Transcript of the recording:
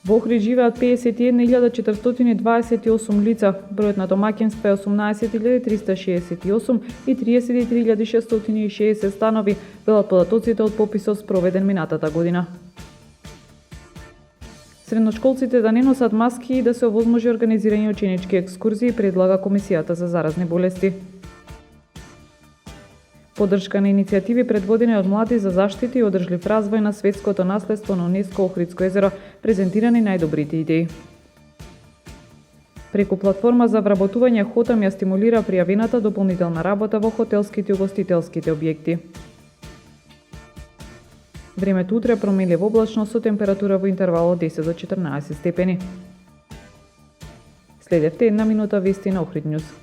Во Охрид живеат 51.428 лица, бројот на домаќинства е 18.368 и 33.660 станови, велат податоците од пописот спроведен минатата година. Средношколците да не носат маски и да се овозможи организирање ученички екскурзии, предлага Комисијата за заразни болести. Поддршка на иницијативи предводени од млади за заштита и одржлив развој на светското наследство на УНЕСКО Охридско езеро, презентирани најдобрите идеи. Преку платформа за вработување Хотам ја стимулира пријавената дополнителна работа во хотелските и угостителските објекти. Времето утре променливо облачно со температура во интервал од 10 до 14 степени. Следевте една минута вести на Охрид Нјуз.